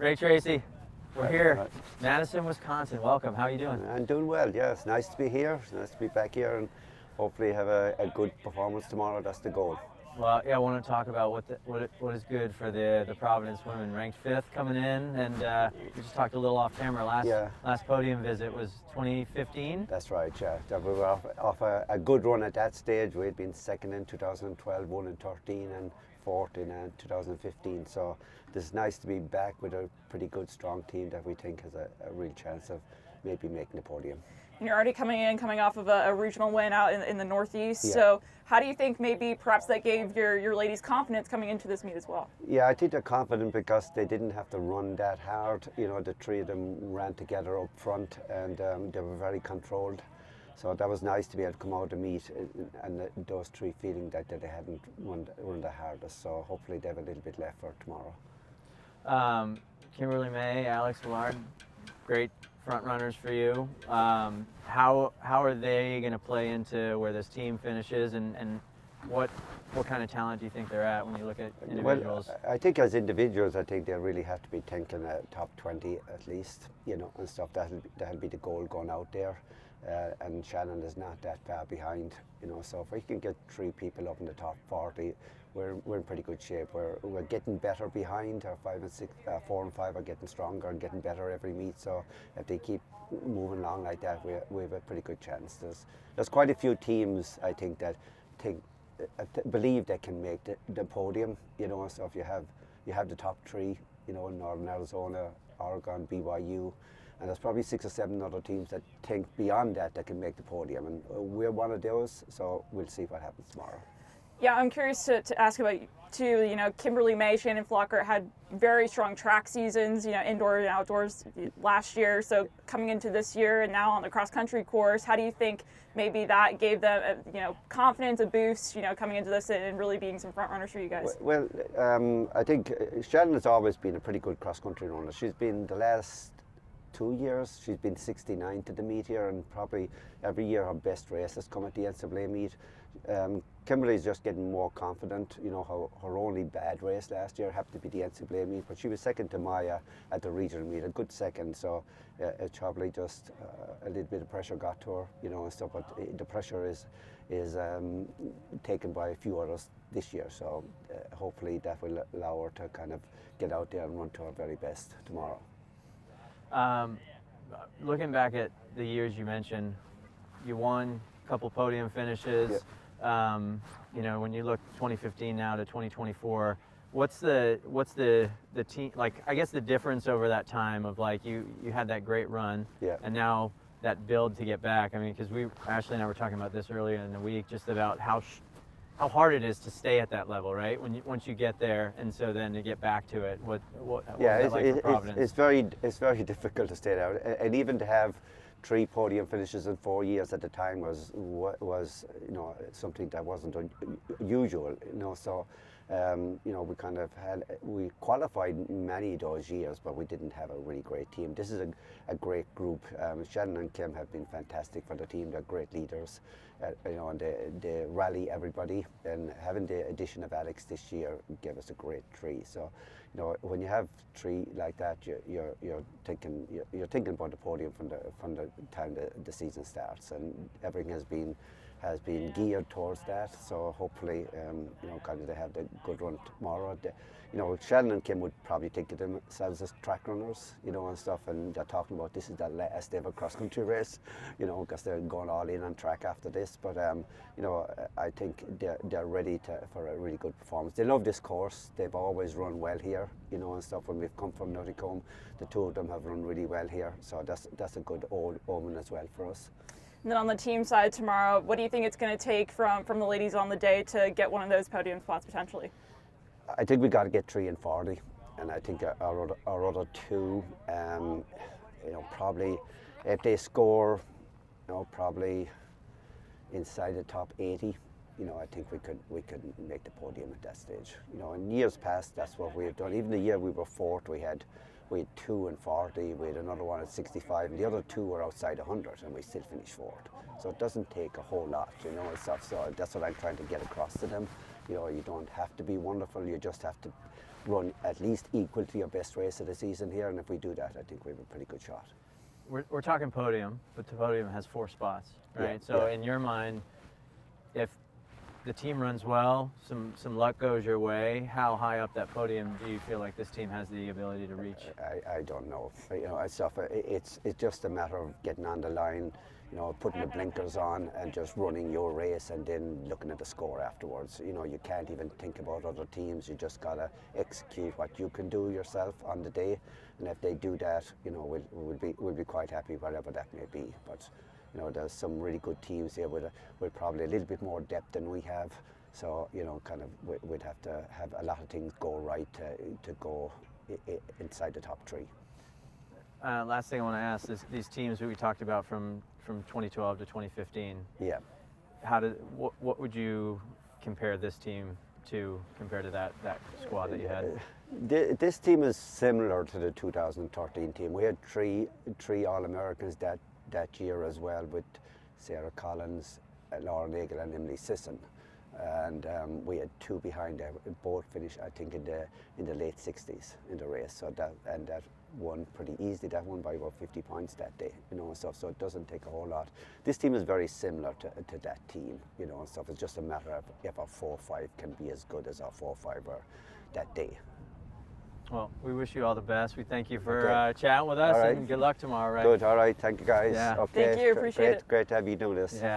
Ray Treacy, we're here, Right. Madison, Wisconsin. Welcome. How are you doing? I'm doing well, yeah. It's nice to be here. It's nice to be back here and hopefully have a good performance tomorrow. That's the goal. Well, yeah, I want to talk about what is good for the Providence women, ranked 5th coming in, and we just talked a little off camera. Last podium visit was 2015. That's right, yeah. That we were off a good run at that stage. We had been second in 2012, won in 13, and fourth in 2015. So it's nice to be back with a pretty good, strong team that we think has a real chance of maybe making the podium. And you're already coming off of a regional win out in the Northeast. Yeah. So how do you think maybe perhaps that gave your ladies confidence coming into this meet as well? Yeah, I think they're confident because they didn't have to run that hard. You know, the three of them ran together up front and they were very controlled. So that was nice to be able to come out and meet and those three feeling that they hadn't run the hardest. So hopefully they have a little bit left for tomorrow. Kimberly May, Alex Willard, great front runners for you. How are they going to play into where this team finishes, and what kind of talent do you think they're at when you look at individuals? Well, I think as individuals, I think they really have to be thinking top 20 at least, you know, and stuff. That'll be the goal going out there. And Shannon is not that far behind, you know. So if we can get three people up in the top 40, we're in pretty good shape. We're getting better behind. Our 5 and 6, 4 and 5 are getting stronger and getting better every meet. So if they keep moving along like that, we have a pretty good chance. There's quite a few teams, I think, that believe they can make the podium, you know. So if you have the top 3, you know, Northern Arizona, Oregon, BYU. And there's probably 6 or 7 other teams that think beyond that can make the podium, and we're one of those. So we'll see what happens tomorrow. Yeah, I'm curious to ask about you too. You know, Kimberly May, Shannon Flocker had very strong track seasons, you know, indoor and outdoors last year. So coming into this year and now on the cross country course, how do you think maybe that gave them, confidence, a boost, you know, coming into this and really being some front runners for you guys? Well, I think Shannon has always been a pretty good cross country runner. She's been the last 2 years, she's been 69 to the meet here, and probably every year her best race has come at the NCAA meet. Kimberly's just getting more confident. You know, her only bad race last year happened to be the NCAA meet, but she was second to Maya at the regional meet, a good second. So it's probably just a little bit of pressure got to her, you know, and stuff. But the pressure is taken by a few others this year. So hopefully that will allow her to kind of get out there and run to her very best tomorrow. Looking back at the years you mentioned, you won a couple podium finishes. Yeah. You know, when you look 2015 now to 2024, what's the team, like, I guess the difference over that time of, like, you had that great run, Yeah. and now that build to get back. I mean, because Ashley and I were talking about this earlier in the week, just about how hard it is to stay at that level, right? Once you get there, and so then to get back to it, what was that like for Providence? It's very difficult to stay there, and even to have 3 podium finishes in 4 years at the time was you know, something that wasn't unusual, you know. So you know, we qualified many of those years, but we didn't have a really great team. This is a great group. Shannon and Kim have been fantastic for the team. They're great leaders, you know, and they rally everybody. And having the addition of Alex this year gave us a great 3. So, you know, when you have 3 like that, you're thinking about the podium from the time the season starts, and everything has been geared towards that. So hopefully, you know, kind of they have the good run tomorrow. You know, Shannon and Kim would probably think of themselves as track runners, you know, and stuff, and they're talking about this is their last ever cross-country race, you know, because they're going all in on track after this. But, you know, I think they're ready for a really good performance. They love this course. They've always run well here, you know, and stuff. When we've come from Nuttycombe, the 2 of them have run really well here. So that's a good omen as well for us. And then on the team side tomorrow, what do you think it's going to take from the ladies on the day to get one of those podium spots potentially? I think we got to get 3 and 40, and I think our other 2, you know, probably if they score, you know, probably inside the top 80. You know, I think we could make the podium at that stage. You know, in years past, that's what we have done. Even the year we were 4th, we had 2 and 40, we had another one at 65, and the other 2 were outside 100, and we still finished 4th. So it doesn't take a whole lot, you know, and stuff. So that's what I'm trying to get across to them. You know, you don't have to be wonderful, you just have to run at least equal to your best race of the season here, and if we do that, I think we have a pretty good shot. We're talking podium, but the podium has 4 spots, right? Yeah, So yeah. in your mind, if the team runs well, some luck goes your way, how high up that podium do you feel like this team has the ability to reach? I don't know. It's just a matter of getting on the line, putting the blinkers on and just running your race and then looking at the score afterwards. You can't even think about other teams. You just gotta execute what you can do yourself on the day, and if they do that, we'll be quite happy, whatever that may be. But there's some really good teams here with probably a little bit more depth than we have. So, we'd have to have a lot of things go right to go inside the top 3. Last thing I want to ask is these teams that we talked about from 2012 to 2015. Yeah. What would you compare this team to compared to that squad that you had? This team is similar to the 2013 team. We had three All-Americans that year as well, with Sarah Collins, Laura Nagel and Emily Sisson, and we had 2 behind there. Both finished, I think, in the late 60s in the race. So that won pretty easily. That won by about 50 points that day. So it doesn't take a whole lot. This team is very similar to that team. And stuff. It's just a matter of if our 4-5 can be as good as our 4-5 were that day. Well, we wish you all the best. We thank you for Okay. chatting with us, All right. and good luck tomorrow, Ray. Good. All right. Thank you, guys. Yeah. Okay. Thank you. Appreciate it. Great to have you do this. Yeah.